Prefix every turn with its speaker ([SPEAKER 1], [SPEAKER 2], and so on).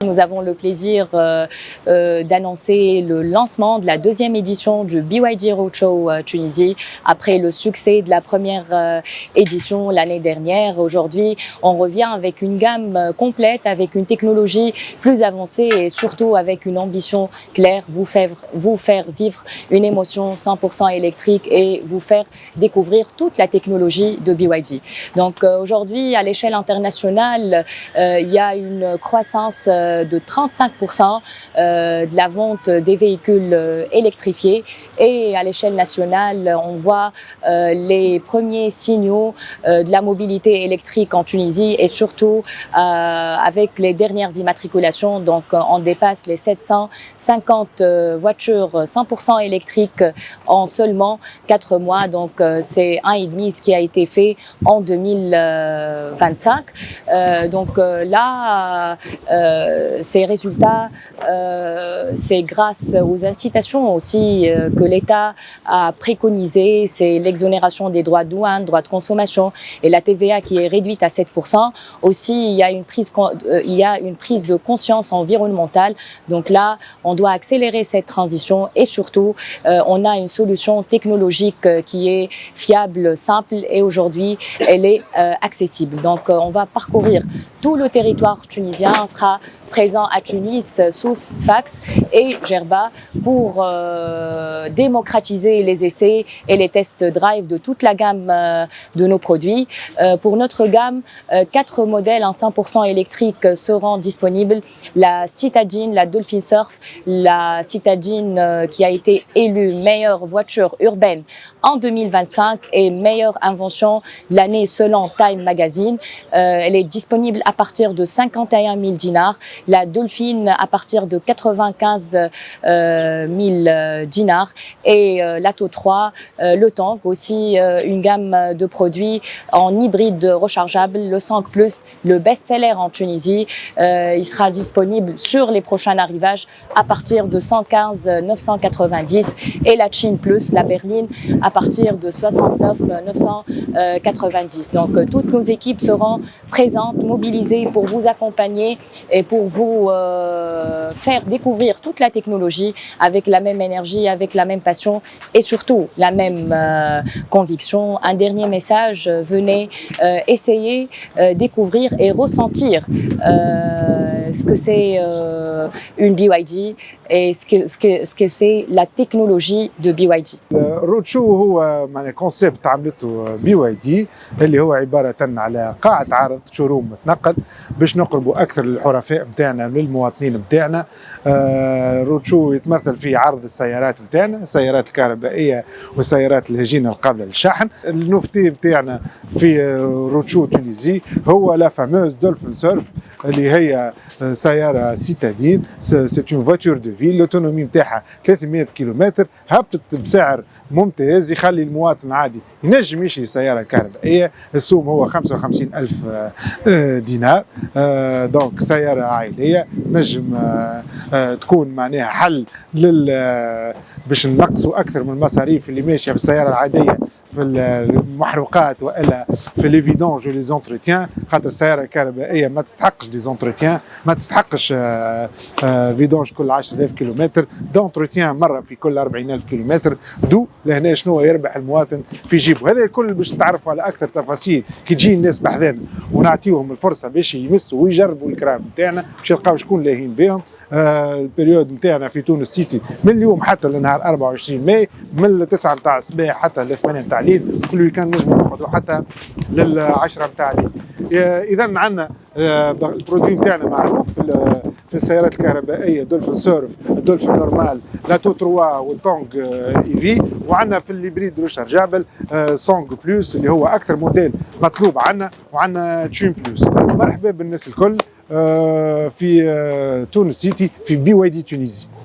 [SPEAKER 1] Nous avons le plaisir d'annoncer le lancement de la deuxième édition du BYD Roadshow Tunisie après le succès de la première édition l'année dernière. Aujourd'hui, on revient avec une gamme complète, avec une technologie plus avancée et surtout avec une ambition claire, vous faire vivre une émotion 100% électrique et vous faire découvrir toute la technologie de BYD. Donc aujourd'hui, à l'échelle internationale, il y a une croissance de 35% de la vente des véhicules électrifiés et à l'échelle nationale, on voit les premiers signaux de la mobilité électrique en Tunisie et surtout avec les dernières immatriculations, donc on dépasse les 750 voitures 100% électriques en seulement 4 mois, donc c'est 1,5 ce qui a été fait en 2025. Donc là, ces résultats, c'est grâce aux incitations aussi que l'État a préconisées, c'est l'exonération des droits de douane, droits de consommation et la TVA qui est réduite à 7%. Aussi, il y a une prise de conscience environnementale. Donc là, on doit accélérer cette transition et surtout, on a une solution technologique qui est fiable, simple et aujourd'hui, elle est accessible. Donc, on va parcourir tout le territoire tunisien, on sera présent à Tunis, Sousse, Sfax et Djerba pour démocratiser les essais et les tests drive de toute la gamme de nos produits. Pour notre gamme, 4 modèles en 100% électriques seront disponibles. La Citadine, la Dolphin Surf, la Citadine qui a été élue meilleure voiture urbaine en 2025 et meilleure invention de l'année selon Time Magazine. Elle est disponible à partir de 51 000 dinars. La Dolphin à partir de 95 000 dinars et l'Atto 3, le Tank aussi une gamme de produits en hybride rechargeable, le Sang Plus, le best-seller en Tunisie. Il sera disponible sur les prochains arrivages à partir de 115 990 et la Chin Plus, la berline, à partir de 69 990. Donc toutes nos équipes seront présentes, mobilisées pour vous accompagner et pour vous faire découvrir toute la technologie avec la même énergie, avec la même passion et surtout la même conviction. Un dernier message, venez essayer, découvrir et ressentir ce que c'est une BYD et ce que c'est la technologie de BYD.
[SPEAKER 2] الرود شو هو معناها كونسيبت عملته بي واي دي اللي هو عباره على قاعه عرض شوروم متنقل باش نقربوا اكثر للحرفاء نتاعنا للمواطنين نتاعنا. الرود شو يتمثل في عرض السيارات نتاعنا، السيارات الكهربائيه والسيارات الهجينه القابله للشحن. النوفتي نتاعنا في رود شو تونيزي هو لا فاموز دولفين سيرف اللي هي سياره سيتادين، سي اون فواتور دو في، لوتونومي نتاعها 300 كيلومتر، هبطت بسعر ممتاز يخلي المواطن العادي ينجم يشري سيارة كهربائية. السوم هو 55,000 دينار. دونك سيارة عائلية نجم تكون معناها حل باش ننقصوا أكثر من المصاريف اللي ماشية في السيارة العادية في المحروقات والا في لي فيدونج ولي زونتروتيان، خاطر السياره الكهربائيه ما تستحقش دي زونتروتيان، ما تستحقش فيدونج كل 10,000 كيلومتر، دونتروتيان مره في كل 40,000 كيلومتر. دو لهنا شنو يربح المواطن في جيبه. هذا الكل باش نتعرفوا على اكثر تفاصيل كي تجي الناس بحذانا ونعطيوهم الفرصه باش يمسوا ويجربوا الكرام نتاعنا باش يلقاو شكون لاهين بهم. البريود نتاعنا في تونس سيتي من اليوم حتى لنهار 24 ماي من 9 نتاع الصباح حتى ل 8 نتاع الليل، وفي الويكاند نجموا ناخذوا حتى لل 10 نتاع الليل. اذا عندنا البرودوي نتاعنا معروف في السيارات الكهربائيه دولفين سيرف، دولفين نورمال، لاتو 3 والتونغ اي في، وعندنا في الهيبريد ريشارجابل سونغ بلوس اللي هو اكثر موديل مطلوب عندنا، وعندنا تشين بلوس. مرحبا بالناس الكل في تونس سيتي في BYD تونيزي.